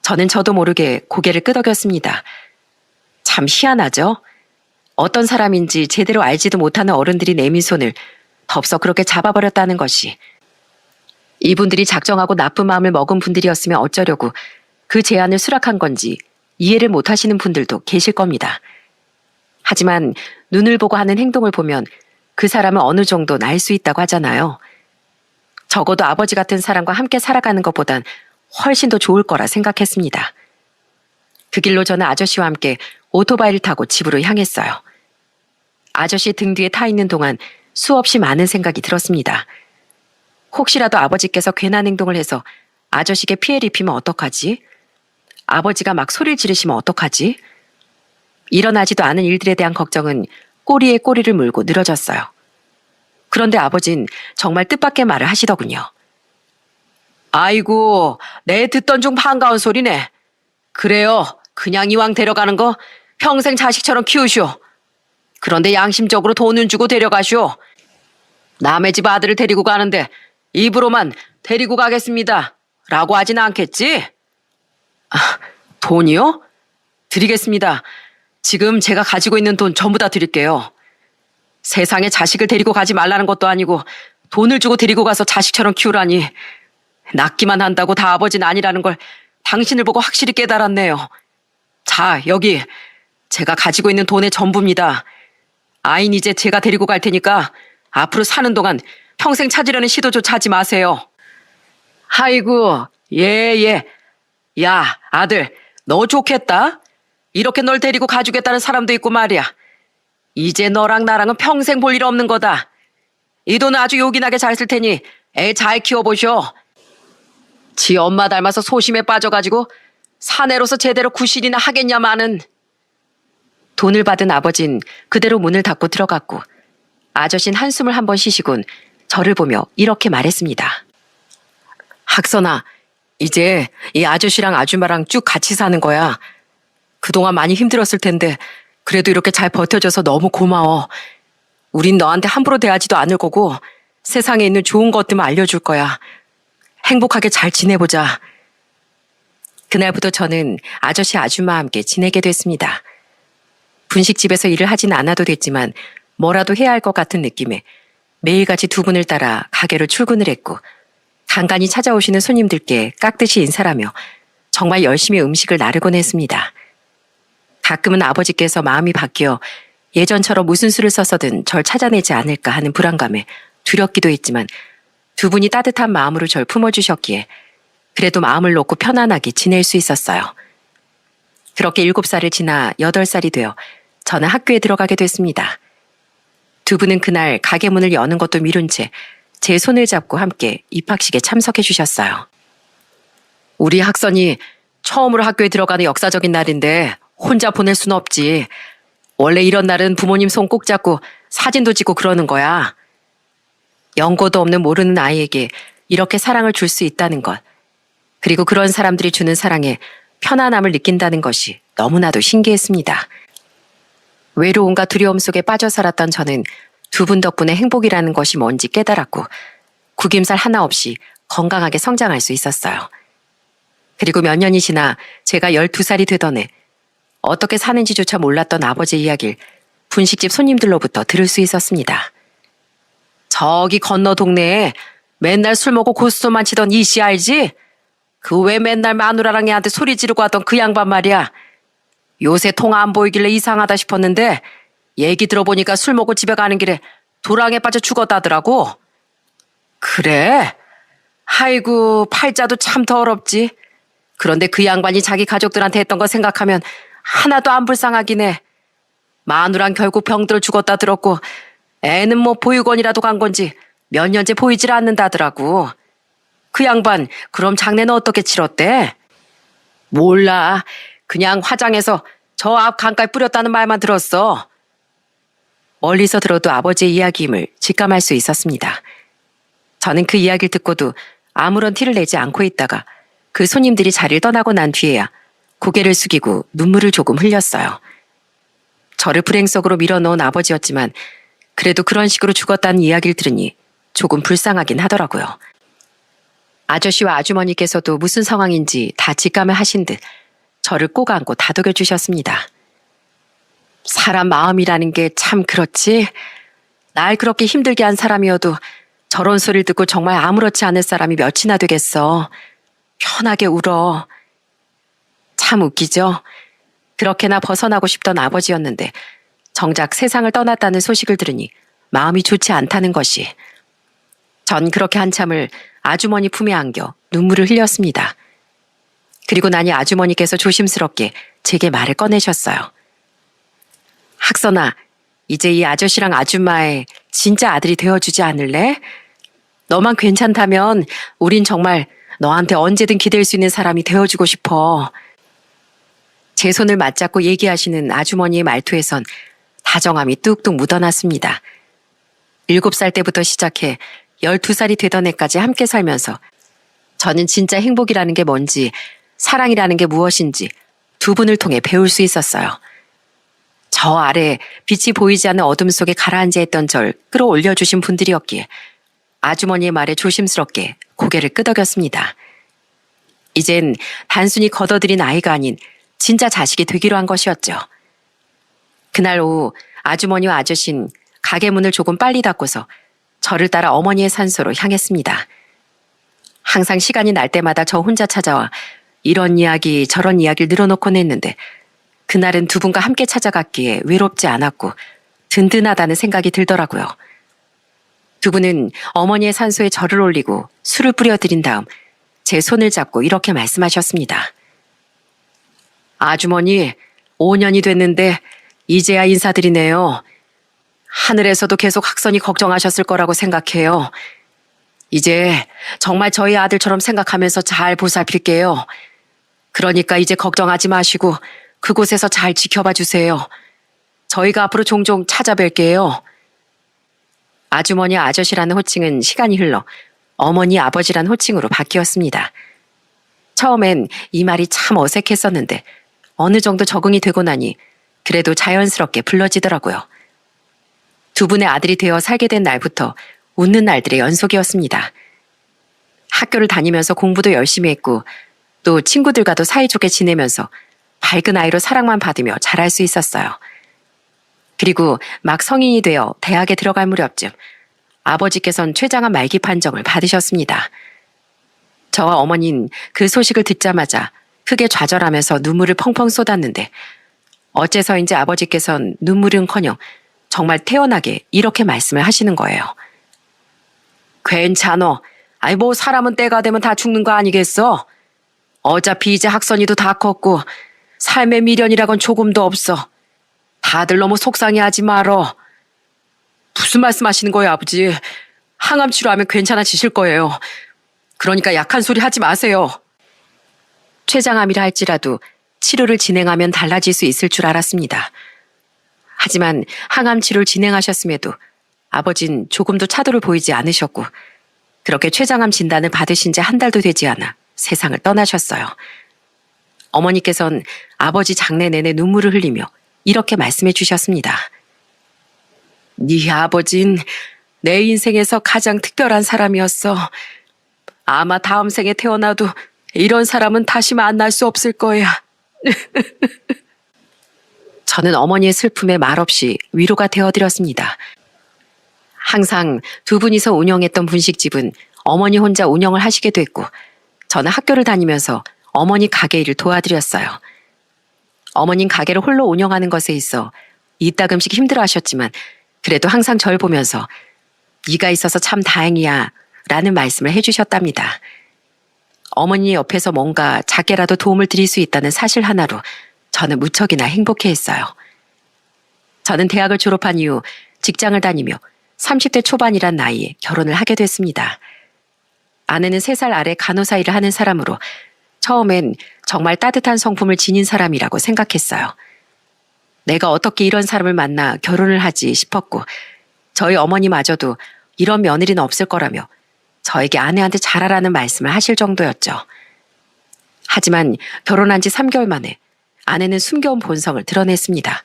[SPEAKER 1] 저는 저도 모르게 고개를 끄덕였습니다. 참 희한하죠? 어떤 사람인지 제대로 알지도 못하는 어른들이 내민 손을 덥석 그렇게 잡아버렸다는 것이. 이분들이 작정하고 나쁜 마음을 먹은 분들이었으면 어쩌려고 그 제안을 수락한 건지 이해를 못하시는 분들도 계실 겁니다. 하지만 눈을 보고 하는 행동을 보면 그 사람은 어느 정도 날 수 있다고 하잖아요. 적어도 아버지 같은 사람과 함께 살아가는 것보단 훨씬 더 좋을 거라 생각했습니다. 그 길로 저는 아저씨와 함께 오토바이를 타고 집으로 향했어요. 아저씨 등 뒤에 타 있는 동안 수없이 많은 생각이 들었습니다. 혹시라도 아버지께서 괜한 행동을 해서 아저씨에게 피해를 입히면 어떡하지? 아버지가 막 소리를 지르시면 어떡하지? 일어나지도 않은 일들에 대한 걱정은 꼬리에 꼬리를 물고 늘어졌어요. 그런데 아버진 정말 뜻밖의 말을 하시더군요.
[SPEAKER 2] 아이고, 내 듣던 중 반가운 소리네. 그래요. 그냥 이왕 데려가는 거 평생 자식처럼 키우시오. 그런데 양심적으로 돈은 주고 데려가시오. 남의 집 아들을 데리고 가는데 입으로만 데리고 가겠습니다. 라고 하진 않겠지? 아, 돈이요? 드리겠습니다. 지금 제가 가지고 있는 돈 전부 다 드릴게요. 세상에 자식을 데리고 가지 말라는 것도 아니고 돈을 주고 데리고 가서 자식처럼 키우라니. 낳기만 한다고 다 아버지는 아니라는 걸 당신을 보고 확실히 깨달았네요. 자, 여기 제가 가지고 있는 돈의 전부입니다. 아이는 이제 제가 데리고 갈 테니까 앞으로 사는 동안 평생 찾으려는 시도조차 하지 마세요. 아이고, 예. 야, 아들, 너 좋겠다. 이렇게 널 데리고 가주겠다는 사람도 있고 말이야. 이제 너랑 나랑은 평생 볼 일 없는 거다. 이 돈은 아주 요긴하게 잘 쓸 테니 애 잘 키워보쇼. 지 엄마 닮아서 소심에 빠져가지고 사내로서 제대로 구실이나 하겠냐마는.
[SPEAKER 1] 돈을 받은 아버진 그대로 문을 닫고 들어갔고 아저씨는 한숨을 한번 쉬시곤 저를 보며 이렇게 말했습니다.
[SPEAKER 2] 학선아, 이제 이 아저씨랑 아줌마랑 쭉 같이 사는 거야. 그동안 많이 힘들었을 텐데 그래도 이렇게 잘 버텨줘서 너무 고마워. 우린 너한테 함부로 대하지도 않을 거고 세상에 있는 좋은 것들만 알려줄 거야. 행복하게 잘 지내보자.
[SPEAKER 1] 그날부터 저는 아저씨 아줌마와 함께 지내게 됐습니다. 분식집에서 일을 하진 않아도 됐지만 뭐라도 해야 할 것 같은 느낌에 매일같이 두 분을 따라 가게로 출근을 했고 간간히 찾아오시는 손님들께 깍듯이 인사하며 정말 열심히 음식을 나르곤 했습니다. 가끔은 아버지께서 마음이 바뀌어 예전처럼 무슨 수를 써서든 절 찾아내지 않을까 하는 불안감에 두렵기도 했지만 두 분이 따뜻한 마음으로 절 품어주셨기에 그래도 마음을 놓고 편안하게 지낼 수 있었어요. 그렇게 7살을 지나 8살이 되어 저는 학교에 들어가게 됐습니다. 두 분은 그날 가게 문을 여는 것도 미룬 채 제 손을 잡고 함께 입학식에 참석해 주셨어요.
[SPEAKER 2] 우리 학선이 처음으로 학교에 들어가는 역사적인 날인데 혼자 보낼 수는 없지. 원래 이런 날은 부모님 손 꼭 잡고 사진도 찍고 그러는 거야.
[SPEAKER 1] 연고도 없는 모르는 아이에게 이렇게 사랑을 줄 수 있다는 것, 그리고 그런 사람들이 주는 사랑에 편안함을 느낀다는 것이 너무나도 신기했습니다. 외로움과 두려움 속에 빠져 살았던 저는 두 분 덕분에 행복이라는 것이 뭔지 깨달았고 구김살 하나 없이 건강하게 성장할 수 있었어요. 그리고 몇 년이 지나 제가 12살이 되던 해 어떻게 사는지조차 몰랐던 아버지의 이야기를 분식집 손님들로부터 들을 수 있었습니다.
[SPEAKER 2] 저기 건너 동네에 맨날 술 먹고 고스톱만 치던 이씨 알지? 그 왜 맨날 마누라랑 애한테 소리 지르고 하던 그 양반 말이야. 요새 통화 안 보이길래 이상하다 싶었는데 얘기 들어보니까 술 먹고 집에 가는 길에 도랑에 빠져 죽었다더라고. 그래? 아이고, 팔자도 참 더럽지. 그런데 그 양반이 자기 가족들한테 했던 거 생각하면 하나도 안 불쌍하긴 해. 마누랑 결국 병들어 죽었다 들었고 애는 뭐 보육원이라도 간 건지 몇 년째 보이질 않는다더라고. 그 양반 그럼 장례는 어떻게 치렀대? 몰라. 그냥 화장해서 저 앞 강가에 뿌렸다는 말만 들었어.
[SPEAKER 1] 멀리서 들어도 아버지의 이야기임을 직감할 수 있었습니다. 저는 그 이야기를 듣고도 아무런 티를 내지 않고 있다가 그 손님들이 자리를 떠나고 난 뒤에야 고개를 숙이고 눈물을 조금 흘렸어요. 저를 불행 속으로 밀어넣은 아버지였지만 그래도 그런 식으로 죽었다는 이야기를 들으니 조금 불쌍하긴 하더라고요. 아저씨와 아주머니께서도 무슨 상황인지 다 직감을 하신 듯 저를 꼭 안고 다독여 주셨습니다. 사람 마음이라는 게 참 그렇지. 날 그렇게 힘들게 한 사람이어도 저런 소리를 듣고 정말 아무렇지 않을 사람이 몇이나 되겠어. 편하게 울어. 참 웃기죠? 그렇게나 벗어나고 싶던 아버지였는데 정작 세상을 떠났다는 소식을 들으니 마음이 좋지 않다는 것이. 전 그렇게 한참을 아주머니 품에 안겨 눈물을 흘렸습니다. 그리고 나니 아주머니께서 조심스럽게 제게 말을 꺼내셨어요. 학선아, 이제 이 아저씨랑 아줌마의 진짜 아들이 되어주지 않을래? 너만 괜찮다면 우린 정말 너한테 언제든 기댈 수 있는 사람이 되어주고 싶어. 제 손을 맞잡고 얘기하시는 아주머니의 말투에선 다정함이 뚝뚝 묻어났습니다. 7살 때부터 시작해 12살이 되던 해까지 함께 살면서 저는 진짜 행복이라는 게 뭔지, 사랑이라는 게 무엇인지 두 분을 통해 배울 수 있었어요. 저 아래 빛이 보이지 않는 어둠 속에 가라앉아 있던 절 끌어올려주신 분들이었기에 아주머니의 말에 조심스럽게 고개를 끄덕였습니다. 이젠 단순히 걷어들인 아이가 아닌 진짜 자식이 되기로 한 것이었죠. 그날 오후 아주머니와 아저씨는 가게 문을 조금 빨리 닫고서 저를 따라 어머니의 산소로 향했습니다. 항상 시간이 날 때마다 저 혼자 찾아와 이런 이야기 저런 이야기를 늘어놓곤 했는데 그날은 두 분과 함께 찾아갔기에 외롭지 않았고 든든하다는 생각이 들더라고요. 두 분은 어머니의 산소에 저를 올리고 술을 뿌려드린 다음 제 손을 잡고 이렇게 말씀하셨습니다. 아주머니, 5년이 됐는데 이제야 인사드리네요. 하늘에서도 계속 학선이 걱정하셨을 거라고 생각해요. 이제 정말 저희 아들처럼 생각하면서 잘 보살필게요. 그러니까 이제 걱정하지 마시고 그곳에서 잘 지켜봐 주세요. 저희가 앞으로 종종 찾아뵐게요. 아주머니 아저씨라는 호칭은 시간이 흘러 어머니 아버지란 호칭으로 바뀌었습니다. 처음엔 이 말이 참 어색했었는데 어느 정도 적응이 되고 나니 그래도 자연스럽게 불러지더라고요. 두 분의 아들이 되어 살게 된 날부터 웃는 날들의 연속이었습니다. 학교를 다니면서 공부도 열심히 했고 또 친구들과도 사이좋게 지내면서 밝은 아이로 사랑만 받으며 자랄 수 있었어요. 그리고 막 성인이 되어 대학에 들어갈 무렵쯤 아버지께선 췌장암 말기 판정을 받으셨습니다. 저와 어머니는 그 소식을 듣자마자 크게 좌절하면서 눈물을 펑펑 쏟았는데 어째서인지 아버지께선 눈물은커녕 정말 태연하게 이렇게 말씀을 하시는 거예요. 괜찮어. 아이 뭐 사람은 때가 되면 다 죽는 거 아니겠어? 어차피 이제 학선이도 다 컸고 삶의 미련이라곤 조금도 없어. 다들 너무 속상해하지 말어. 무슨 말씀하시는 거예요, 아버지? 항암 치료하면 괜찮아지실 거예요. 그러니까 약한 소리 하지 마세요. 췌장암이라 할지라도 치료를 진행하면 달라질 수 있을 줄 알았습니다. 하지만 항암 치료를 진행하셨음에도 아버진 조금도 차도를 보이지 않으셨고 그렇게 췌장암 진단을 받으신 지 한 달도 되지 않아 세상을 떠나셨어요. 어머니께선 아버지 장례 내내 눈물을 흘리며 이렇게 말씀해 주셨습니다. 네 아버진 내 인생에서 가장 특별한 사람이었어. 아마 다음 생에 태어나도 이런 사람은 다시 만날 수 없을 거야. 저는 어머니의 슬픔에 말없이 위로가 되어드렸습니다. 항상 두 분이서 운영했던 분식집은 어머니 혼자 운영을 하시게 됐고 저는 학교를 다니면서 어머니 가게 일을 도와드렸어요. 어머님 가게를 홀로 운영하는 것에 있어 이따금씩 힘들어하셨지만 그래도 항상 절 보면서 네가 있어서 참 다행이야 라는 말씀을 해주셨답니다. 어머니 옆에서 뭔가 작게라도 도움을 드릴 수 있다는 사실 하나로 저는 무척이나 행복해했어요. 저는 대학을 졸업한 이후 직장을 다니며 30대 초반이란 나이에 결혼을 하게 됐습니다. 아내는 3살 아래 간호사 일을 하는 사람으로 처음엔 정말 따뜻한 성품을 지닌 사람이라고 생각했어요. 내가 어떻게 이런 사람을 만나 결혼을 하지 싶었고 저희 어머니마저도 이런 며느리는 없을 거라며 저에게 아내한테 잘하라는 말씀을 하실 정도였죠. 하지만 결혼한 지 3개월 만에 아내는 숨겨온 본성을 드러냈습니다.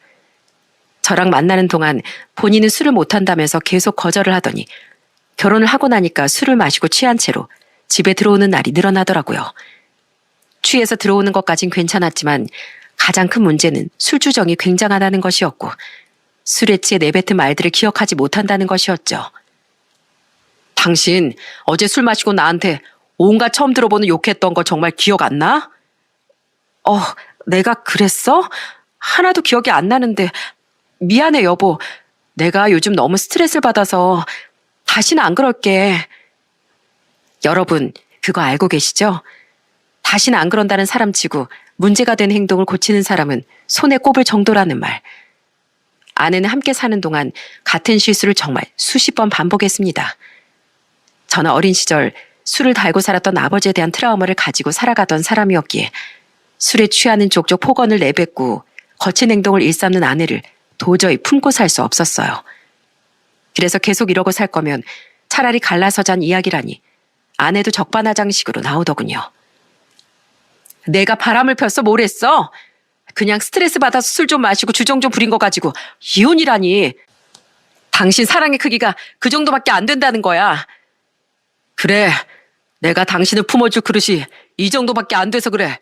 [SPEAKER 1] 저랑 만나는 동안 본인은 술을 못한다면서 계속 거절을 하더니 결혼을 하고 나니까 술을 마시고 취한 채로 집에 들어오는 날이 늘어나더라고요. 취해서 들어오는 것까진 괜찮았지만 가장 큰 문제는 술주정이 굉장하다는 것이었고 술에 취해 내뱉은 말들을 기억하지 못한다는 것이었죠. 당신 어제 술 마시고 나한테 온갖 처음 들어보는 욕했던 거 정말 기억 안 나? 내가 그랬어? 하나도 기억이 안 나는데 미안해 여보. 내가 요즘 너무 스트레스를 받아서 다시는 안 그럴게. 여러분 그거 알고 계시죠? 다시는 안 그런다는 사람치고 문제가 된 행동을 고치는 사람은 손에 꼽을 정도라는 말. 아내는 함께 사는 동안 같은 실수를 정말 수십 번 반복했습니다. 저는 어린 시절 술을 달고 살았던 아버지에 대한 트라우마를 가지고 살아가던 사람이었기에 술에 취하는 족족 폭언을 내뱉고 거친 행동을 일삼는 아내를 도저히 품고 살 수 없었어요. 그래서 계속 이러고 살 거면 차라리 갈라서 잔 이야기라니 아내도 적반하장식으로 나오더군요. 내가 바람을 폈어 뭘 했어? 그냥 스트레스 받아서 술 좀 마시고 주정 좀 부린 거 가지고 이혼이라니. 당신 사랑의 크기가 그 정도밖에 안 된다는 거야.
[SPEAKER 2] 그래, 내가 당신을 품어줄 그릇이 이 정도밖에 안 돼서 그래.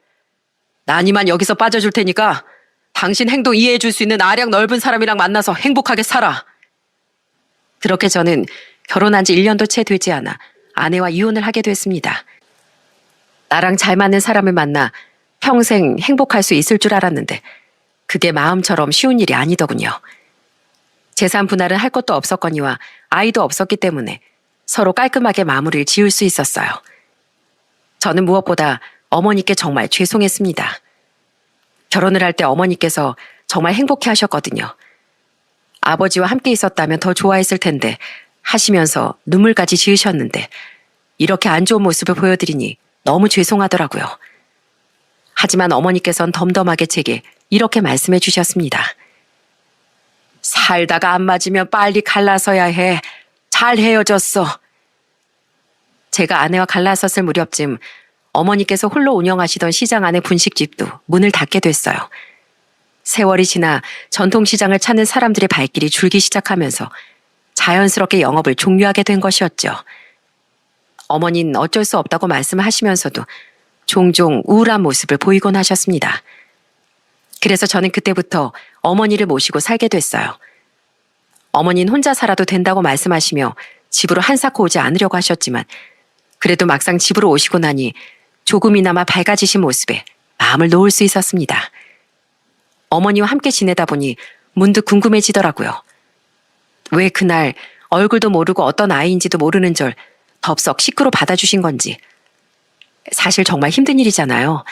[SPEAKER 2] 난 이만 여기서 빠져줄 테니까 당신 행동 이해해줄 수 있는 아량 넓은 사람이랑 만나서 행복하게 살아.
[SPEAKER 1] 그렇게 저는 결혼한 지 1년도 채 되지 않아 아내와 이혼을 하게 됐습니다. 나랑 잘 맞는 사람을 만나 평생 행복할 수 있을 줄 알았는데 그게 마음처럼 쉬운 일이 아니더군요. 재산 분할은 할 것도 없었거니와 아이도 없었기 때문에 서로 깔끔하게 마무리를 지을 수 있었어요. 저는 무엇보다 어머니께 정말 죄송했습니다. 결혼을 할 때 어머니께서 정말 행복해 하셨거든요. 아버지와 함께 있었다면 더 좋아했을 텐데 하시면서 눈물까지 지으셨는데 이렇게 안 좋은 모습을 보여드리니 너무 죄송하더라고요. 하지만 어머니께서는 덤덤하게 제게 이렇게 말씀해 주셨습니다. 살다가 안 맞으면 빨리 갈라서야 해. 잘 헤어졌어. 제가 아내와 갈라섰을 무렵쯤 어머니께서 홀로 운영하시던 시장 안의 분식집도 문을 닫게 됐어요. 세월이 지나 전통시장을 찾는 사람들의 발길이 줄기 시작하면서 자연스럽게 영업을 종료하게 된 것이었죠. 어머니는 어쩔 수 없다고 말씀하시면서도 종종 우울한 모습을 보이곤 하셨습니다. 그래서 저는 그때부터 어머니를 모시고 살게 됐어요. 어머니는 혼자 살아도 된다고 말씀하시며 집으로 한사코 오지 않으려고 하셨지만 그래도 막상 집으로 오시고 나니 조금이나마 밝아지신 모습에 마음을 놓을 수 있었습니다. 어머니와 함께 지내다 보니 문득 궁금해지더라고요. 왜 그날 얼굴도 모르고 어떤 아이인지도 모르는 절 덥석 식구로 받아주신 건지. 사실 정말 힘든 일이잖아요.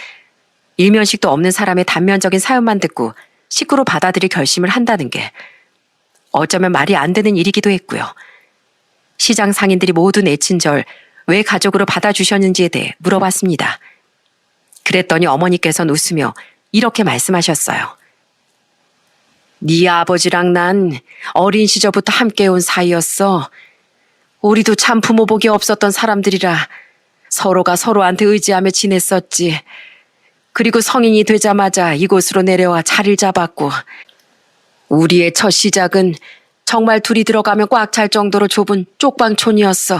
[SPEAKER 1] 일면식도 없는 사람의 단면적인 사연만 듣고 식구로 받아들일 결심을 한다는 게 어쩌면 말이 안 되는 일이기도 했고요. 시장 상인들이 모두 내친 절 왜 가족으로 받아주셨는지에 대해 물어봤습니다. 그랬더니 어머니께서는 웃으며 이렇게 말씀하셨어요. 네 아버지랑 난 어린 시절부터 함께 온 사이였어. 우리도 참 부모 복이 없었던 사람들이라 서로가 서로한테 의지하며 지냈었지. 그리고 성인이 되자마자 이곳으로 내려와 자리를 잡았고 우리의 첫 시작은 정말 둘이 들어가면 꽉 찰 정도로 좁은 쪽방촌이었어.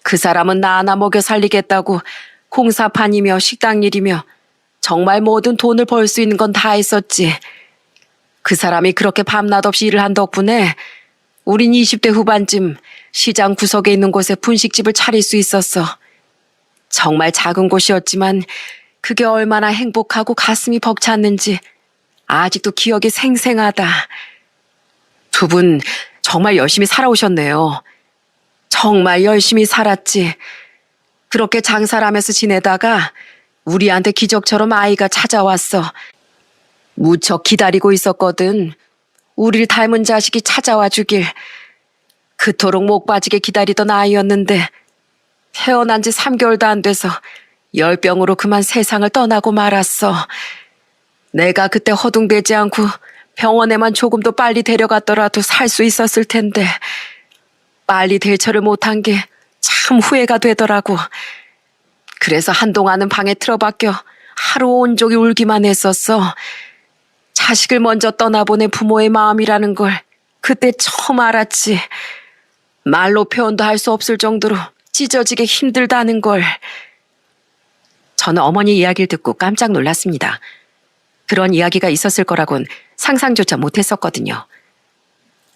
[SPEAKER 1] 그 사람은 나 하나 먹여 살리겠다고 공사판이며 식당 일이며 정말 모든 돈을 벌 수 있는 건 다 했었지. 그 사람이 그렇게 밤낮 없이 일을 한 덕분에 우린 20대 후반쯤 시장 구석에 있는 곳에 분식집을 차릴 수 있었어. 정말 작은 곳이었지만 그게 얼마나 행복하고 가슴이 벅찼는지 아직도 기억이 생생하다. 두 분 정말 열심히 살아오셨네요. 정말 열심히 살았지. 그렇게 장사를 하면서 지내다가 우리한테 기적처럼 아이가 찾아왔어. 무척 기다리고 있었거든. 우리를 닮은 자식이 찾아와 주길. 그토록 목 빠지게 기다리던 아이였는데 태어난 지 3개월도 안 돼서 열병으로 그만 세상을 떠나고 말았어. 내가 그때 허둥대지 않고 병원에만 조금 더 빨리 데려갔더라도 살 수 있었을 텐데 빨리 대처를 못한 게 참 후회가 되더라고. 그래서 한동안은 방에 틀어박혀 하루 온종일 울기만 했었어. 자식을 먼저 떠나보낸 부모의 마음이라는 걸 그때 처음 알았지. 말로 표현도 할 수 없을 정도로 찢어지게 힘들다는 걸. 저는 어머니 이야기를 듣고 깜짝 놀랐습니다. 그런 이야기가 있었을 거라곤 상상조차 못했었거든요.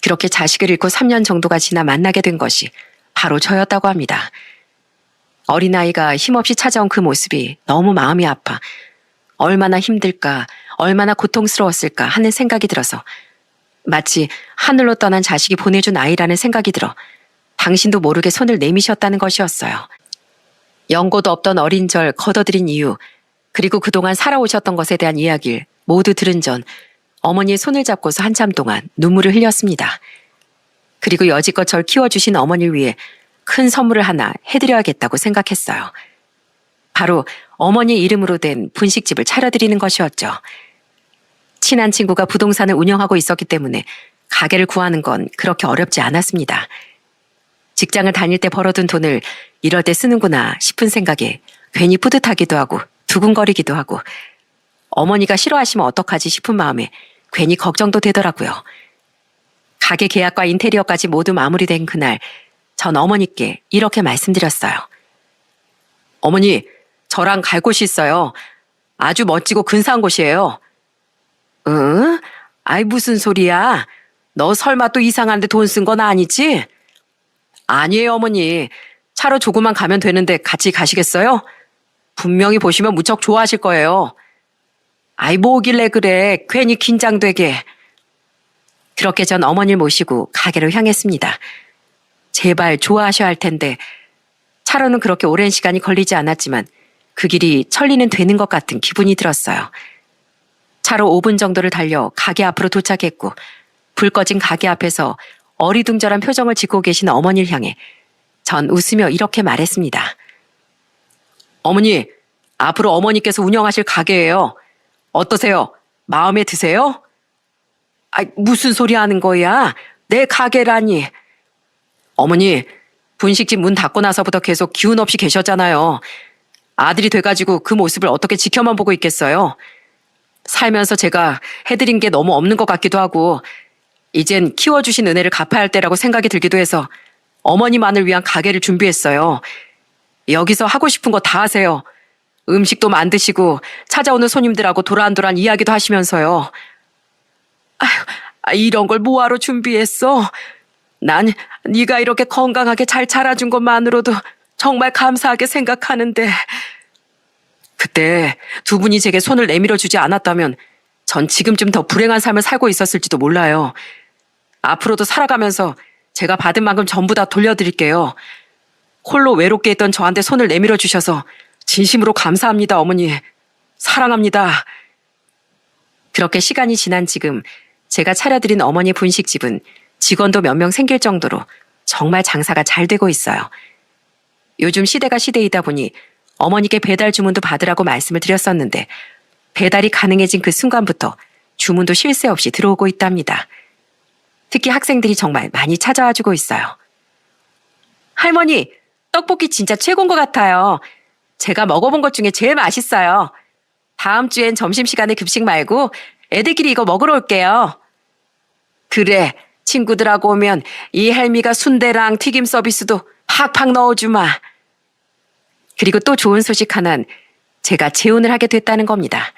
[SPEAKER 1] 그렇게 자식을 잃고 3년 정도가 지나 만나게 된 것이 바로 저였다고 합니다. 어린아이가 힘없이 찾아온 그 모습이 너무 마음이 아파 얼마나 힘들까, 얼마나 고통스러웠을까 하는 생각이 들어서 마치 하늘로 떠난 자식이 보내준 아이라는 생각이 들어 당신도 모르게 손을 내미셨다는 것이었어요. 연고도 없던 어린절 걷어들인 이유, 그리고 그동안 살아오셨던 것에 대한 이야기를 모두 들은 전 어머니의 손을 잡고서 한참 동안 눈물을 흘렸습니다. 그리고 여지껏 절 키워주신 어머니를 위해 큰 선물을 하나 해드려야겠다고 생각했어요. 바로 어머니 이름으로 된 분식집을 차려드리는 것이었죠. 친한 친구가 부동산을 운영하고 있었기 때문에 가게를 구하는 건 그렇게 어렵지 않았습니다. 직장을 다닐 때 벌어둔 돈을 이럴 때 쓰는구나 싶은 생각에 괜히 뿌듯하기도 하고 두근거리기도 하고 어머니가 싫어하시면 어떡하지 싶은 마음에 괜히 걱정도 되더라고요. 가게 계약과 인테리어까지 모두 마무리된 그날 전 어머니께 이렇게 말씀드렸어요.
[SPEAKER 2] 어머니, 저랑 갈 곳이 있어요. 아주 멋지고 근사한 곳이에요.
[SPEAKER 1] 응? 아이, 무슨 소리야? 너 설마 또 이상한 데 돈 쓴 건 아니지?
[SPEAKER 2] 아니에요, 어머니. 차로 조금만 가면 되는데 같이 가시겠어요? 분명히 보시면 무척 좋아하실 거예요.
[SPEAKER 1] 아이, 뭐길래 그래. 괜히 긴장되게. 그렇게 전 어머니를 모시고 가게로 향했습니다. 제발 좋아하셔야 할 텐데 차로는 그렇게 오랜 시간이 걸리지 않았지만 그 길이 천리는 되는 것 같은 기분이 들었어요. 차로 5분 정도를 달려 가게 앞으로 도착했고 불 꺼진 가게 앞에서 어리둥절한 표정을 짓고 계신 어머니를 향해 전 웃으며 이렇게 말했습니다.
[SPEAKER 2] 어머니, 앞으로 어머니께서 운영하실 가게예요. 어떠세요? 마음에 드세요?
[SPEAKER 1] 아, 무슨 소리 하는 거야? 내 가게라니.
[SPEAKER 2] 어머니, 분식집 문 닫고 나서부터 계속 기운 없이 계셨잖아요. 아들이 돼가지고 그 모습을 어떻게 지켜만 보고 있겠어요? 살면서 제가 해드린 게 너무 없는 것 같기도 하고, 이젠 키워주신 은혜를 갚아야 할 때라고 생각이 들기도 해서 어머니만을 위한 가게를 준비했어요. 여기서 하고 싶은 거 다 하세요. 음식도 만드시고 찾아오는 손님들하고 도란도란 이야기도 하시면서요. 아휴, 이런 걸 뭐하러 준비했어? 난 네가 이렇게 건강하게 잘 자라준 것만으로도 정말 감사하게 생각하는데 그때 두 분이 제게 손을 내밀어 주지 않았다면 전 지금쯤 더 불행한 삶을 살고 있었을지도 몰라요. 앞으로도 살아가면서 제가 받은 만큼 전부 다 돌려드릴게요. 홀로 외롭게 있던 저한테 손을 내밀어 주셔서 진심으로 감사합니다, 어머니. 사랑합니다.
[SPEAKER 1] 그렇게 시간이 지난 지금 제가 차려드린 어머니 분식집은 직원도 몇 명 생길 정도로 정말 장사가 잘 되고 있어요. 요즘 시대가 시대이다 보니 어머니께 배달 주문도 받으라고 말씀을 드렸었는데 배달이 가능해진 그 순간부터 주문도 쉴 새 없이 들어오고 있답니다. 특히 학생들이 정말 많이 찾아와 주고 있어요. 할머니, 떡볶이 진짜 최고인 것 같아요. 제가 먹어본 것 중에 제일 맛있어요. 다음 주엔 점심시간에 급식 말고 애들끼리 이거 먹으러 올게요. 그래, 친구들하고 오면 이 헬미가 순대랑 튀김 서비스도 팍팍 넣어주마. 그리고 또 좋은 소식 하나는 제가 재혼을 하게 됐다는 겁니다.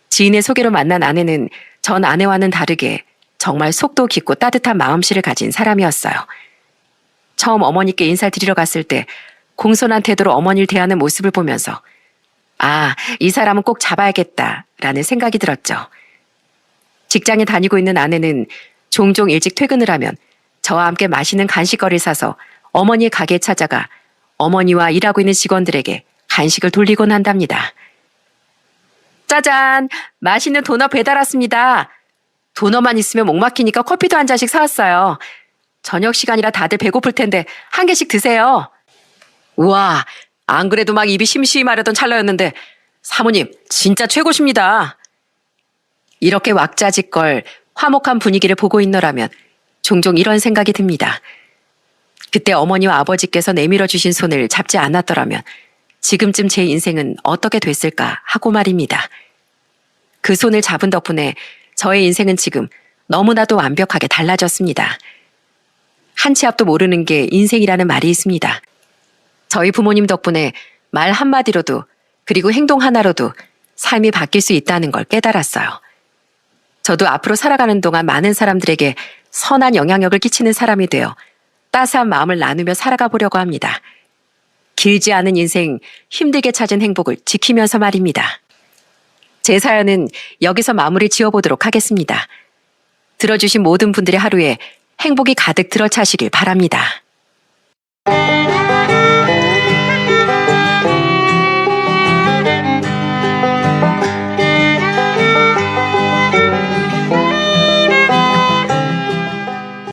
[SPEAKER 1] 지인의 소개로 만난 아내는 전 아내와는 다르게 정말 속도 깊고 따뜻한 마음씨를 가진 사람이었어요. 처음 어머니께 인사를 드리러 갔을 때 공손한 태도로 어머니를 대하는 모습을 보면서 아, 이 사람은 꼭 잡아야겠다라는 생각이 들었죠. 직장에 다니고 있는 아내는 종종 일찍 퇴근을 하면 저와 함께 맛있는 간식거리를 사서 어머니의 가게에 찾아가 어머니와 일하고 있는 직원들에게 간식을 돌리곤 한답니다. 짜잔! 맛있는 도넛 배달 왔습니다. 도넛만 있으면 목 막히니까 커피도 한 잔씩 사왔어요. 저녁 시간이라 다들 배고플 텐데 한 개씩 드세요.
[SPEAKER 2] 우와, 안 그래도 막 입이 심심하려던 찰나였는데 사모님 진짜 최고십니다.
[SPEAKER 1] 이렇게 왁자지껄 화목한 분위기를 보고 있노라면 종종 이런 생각이 듭니다. 그때 어머니와 아버지께서 내밀어 주신 손을 잡지 않았더라면 지금쯤 제 인생은 어떻게 됐을까 하고 말입니다. 그 손을 잡은 덕분에 저의 인생은 지금 너무나도 완벽하게 달라졌습니다. 한 치 앞도 모르는 게 인생이라는 말이 있습니다. 저희 부모님 덕분에 말 한마디로도 그리고 행동 하나로도 삶이 바뀔 수 있다는 걸 깨달았어요. 저도 앞으로 살아가는 동안 많은 사람들에게 선한 영향력을 끼치는 사람이 되어 따스한 마음을 나누며 살아가 보려고 합니다. 길지 않은 인생, 힘들게 찾은 행복을 지키면서 말입니다. 제 사연은 여기서 마무리 지어보도록 하겠습니다. 들어주신 모든 분들의 하루에 행복이 가득 들어차시길 바랍니다.